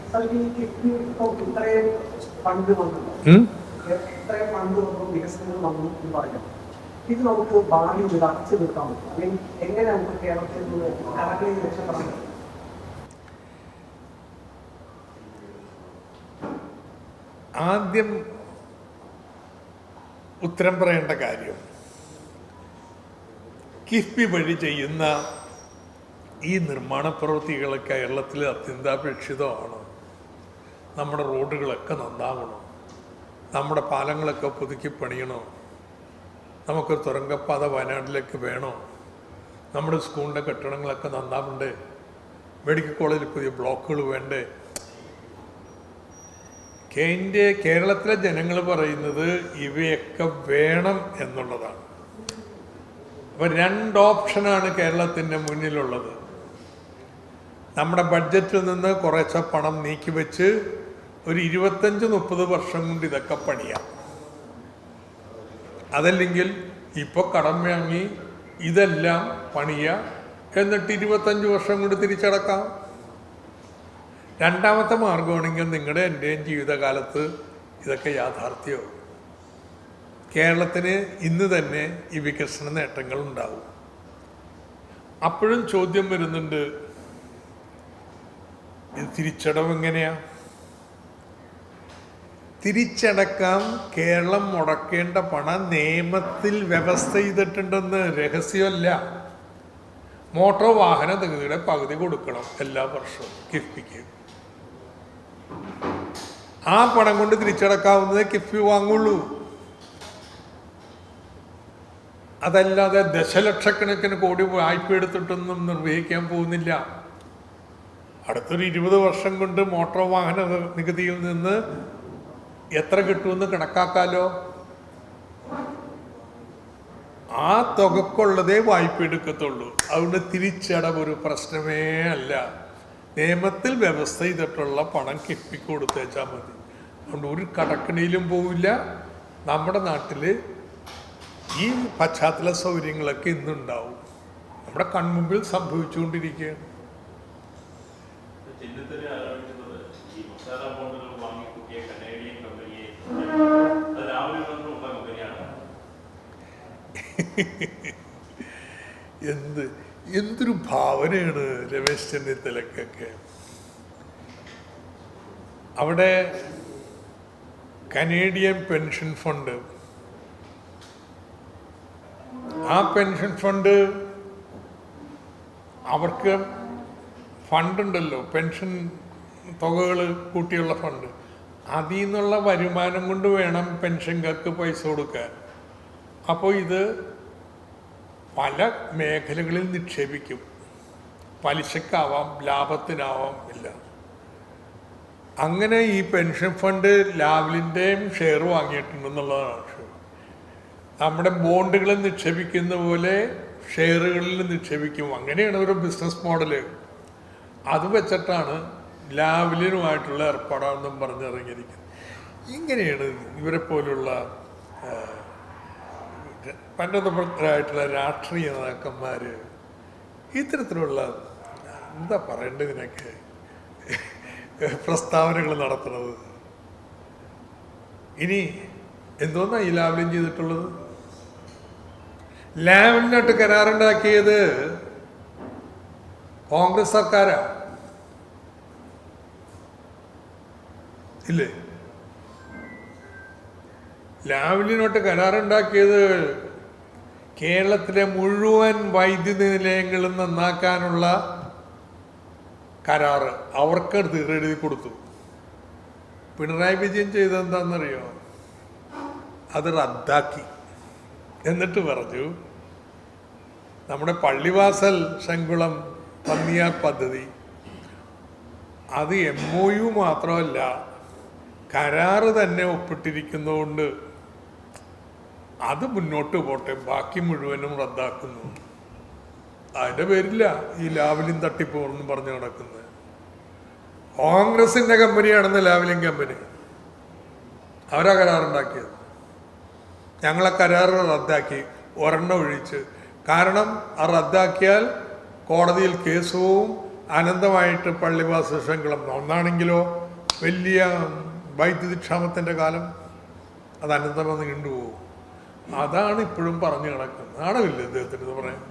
ഇത്രയും ഫണ്ട് വന്നു, ഇത്രയും ഫണ്ട് വന്നു, വികസനങ്ങൾ വന്നു എന്ന് പറയാം. ഇത് നമുക്ക് ഭാവിയിൽ അടച്ചു നിർത്താൻ പറ്റും. അല്ലെങ്കിൽ എങ്ങനെ നമുക്ക് കേരളത്തിൽ നിന്ന് കടകളിൽ രക്ഷപ്പെടാൻ പറ്റും? ആദ്യം ഉത്തരം പറയേണ്ട കാര്യം, കിഫ്ബി വഴി ചെയ്യുന്ന ഈ നിർമ്മാണ പ്രവൃത്തികൾ കേരളത്തിൽ അത്യന്താപേക്ഷിതമാണ്. നമ്മുടെ റോഡുകളൊക്കെ നന്നാവണം, നമ്മുടെ പാലങ്ങളൊക്കെ പുതുക്കി പണിയണം, നമുക്ക് തുരങ്കപ്പാത വയനാട്ടിലേക്ക് വേണോ, നമ്മുടെ സ്കൂളിൻ്റെ കെട്ടിടങ്ങളൊക്കെ നന്നാവണ്ടേ, മെഡിക്കൽ കോളേജിൽ പുതിയ ബ്ലോക്കുകൾ വേണ്ടേ. കേരളത്തിലെ ജനങ്ങൾ പറയുന്നത് ഇവയൊക്കെ വേണം എന്നുള്ളതാണ്. അപ്പോൾ 2 ഓപ്ഷനാണ് കേരളത്തിൻ്റെ മുന്നിലുള്ളത്. നമ്മുടെ ബഡ്ജറ്റിൽ നിന്ന് കുറേശ്ശെ പണം നീക്കി വെച്ച് ഒരു 25-30 വർഷം കൊണ്ട് ഇതൊക്കെ പണിയാം. അതല്ലെങ്കിൽ ഇപ്പോൾ കടം വാങ്ങി ഇതെല്ലാം പണിയാം, എന്നിട്ട് 25 വർഷം കൊണ്ട് തിരിച്ചടക്കാം. രണ്ടാമത്തെ മാർഗമാണെങ്കിൽ നിങ്ങളുടെ എൻ്റെയും ജീവിതകാലത്ത് ഇതൊക്കെ യാഥാർത്ഥ്യമാവും. കേരളത്തിന് ഇന്ന് തന്നെ ഈ വികസന നേട്ടങ്ങൾ ഉണ്ടാവും. അപ്പോഴും ചോദ്യം വരുന്നുണ്ട്, ഇത് തിരിച്ചടവ് എങ്ങനെയാ? തിരിച്ചടക്കാം. കേരളം മുടക്കേണ്ട പണം നിയമത്തിൽ വ്യവസ്ഥ ചെയ്തിട്ടുണ്ടെന്ന്, രഹസ്യമല്ല. മോട്ടോർ വാഹന നികുതിയുടെ പകുതി കൊടുക്കണം എല്ലാ വർഷവും കിഫ്ബിക്ക്. ആ പണം കൊണ്ട് തിരിച്ചടക്കാവുന്നതേ കിഫ്ബി വാങ്ങുള്ളൂ. അതല്ലാതെ ദശലക്ഷക്കണക്കിന് കോടി വായ്പ എടുത്തിട്ടൊന്നും നിർവഹിക്കാൻ പോകുന്നില്ല. അടുത്തൊരു 20 വർഷം കൊണ്ട് മോട്ടോർ വാഹന നികുതിയിൽ നിന്ന് എത്ര കിട്ടുമെന്ന് കണക്കാക്കാലോ. ആ തുകക്കുള്ളതേ വായ്പ എടുക്കത്തുള്ളൂ. അതുകൊണ്ട് തിരിച്ചടവ് ഒരു പ്രശ്നമേ അല്ല. നിയമത്തിൽ വ്യവസ്ഥ ചെയ്തിട്ടുള്ള പണം കിഫ്ബിക്ക് കൊടുത്തേച്ചാൽ മതി. അതുകൊണ്ട് ഒരു കടക്കണിയിലും പോവില്ല. നമ്മുടെ നാട്ടിൽ ഈ പശ്ചാത്തല സൗകര്യങ്ങളൊക്കെ ഇന്നുണ്ടാവും. നമ്മുടെ കൺമുമ്പിൽ സംഭവിച്ചുകൊണ്ടിരിക്കുകയാണ്. എന്തൊരു ഭാവനയാണ് രമേശ് ചെന്നിത്തലക്കൊക്കെ. അവിടെ കനേഡിയൻ പെൻഷൻ ഫണ്ട്, ആ പെൻഷൻ ഫണ്ട് അവർക്ക് ഫണ്ടുണ്ടല്ലോ, പെൻഷൻ തുകകൾ കൂട്ടിയുള്ള ഫണ്ട്. അതിൽ നിന്നുള്ള വരുമാനം കൊണ്ട് വേണം പെൻഷൻകാർക്ക് പൈസ കൊടുക്കാൻ. അപ്പോൾ ഇത് പല മേഖലകളിൽ നിക്ഷേപിക്കും. പലിശക്കാവാം, ലാഭത്തിനാവാം, ഇല്ല. അങ്ങനെ ഈ പെൻഷൻ ഫണ്ട് ലാവലിൻ്റെയും ഷെയർ വാങ്ങിയിട്ടുണ്ടെന്നുള്ളതാണ്. നമ്മുടെ ബോണ്ടുകളിൽ നിക്ഷേപിക്കുന്ന പോലെ ഷെയറുകളിൽ നിക്ഷേപിക്കും. അങ്ങനെയാണ് ഒരു ബിസിനസ് മോഡല്. അത് വെച്ചിട്ടാണ് ലാവലിനുമായിട്ടുള്ള ഏർപ്പാടാണെന്നും പറഞ്ഞിറങ്ങിയിരിക്കുന്നത്. ഇങ്ങനെയാണ് ഇവരെ പോലുള്ള പന്നതരായിട്ടുള്ള രാഷ്ട്രീയ നേതാക്കന്മാർ ഇത്തരത്തിലുള്ള എന്താ പറയേണ്ടതിനൊക്കെ പ്രസ്താവനകൾ നടത്തുന്നത്. ഇനി എന്തോന്നാ ഈ ലാവലിൻ ചെയ്തിട്ടുള്ളത്? ലാവലിനായിട്ട് കരാറുണ്ടാക്കിയത് കോൺഗ്രസ് സർക്കാരാ, ഇല്ലേ? ലാവലിനോട്ട് കരാറുണ്ടാക്കിയത് കേരളത്തിലെ മുഴുവൻ വൈദ്യുതി നിലയങ്ങളും നന്നാക്കാനുള്ള കരാറ് അവർക്ക് എഴുതി കൊടുത്തു. പിണറായി വിജയൻ ചെയ്തെന്താണെന്നറിയോ? അത് റദ്ദാക്കി. എന്നിട്ട് പറഞ്ഞു, നമ്മുടെ പള്ളിവാസൽ ശങ്കുളം പന്നിയാർ പദ്ധതി അത് MOU മാത്രമല്ല, കരാറ് തന്നെ ഒപ്പിട്ടിരിക്കുന്നതുകൊണ്ട് അത് മുന്നോട്ട് പോട്ടെ, ബാക്കി മുഴുവനും റദ്ദാക്കുന്നു. അതിൻ്റെ പേരില്ല ഈ ലാവലിൻ തട്ടിപ്പോന്ന് പറഞ്ഞു നടക്കുന്നത്. കോൺഗ്രസിൻ്റെ കമ്പനിയാണെന്ന് ലാവലിൻ കമ്പനി, അവരാ കരാറുണ്ടാക്കിയത്. ഞങ്ങളെ കരാറ് റദ്ദാക്കി, ഒരെണ്ണം ഒഴിച്ച്. കാരണം ആ റദ്ദാക്കിയാൽ കോടതിയിൽ കേസ് പോവും, അനന്തമായിട്ട് പള്ളിവാസ ശൃംഖളം. ഒന്നാണെങ്കിലോ വലിയ വൈദ്യുതി ക്ഷാമത്തിൻ്റെ കാലം, അത് അനന്തമെന്ന് നീണ്ടുപോകും. അതാണ് ഇപ്പോഴും പറഞ്ഞു കിടക്കുന്നത്. നാണമില്ല ഇദ്ദേഹത്തിന് ഇത് പറയാൻ.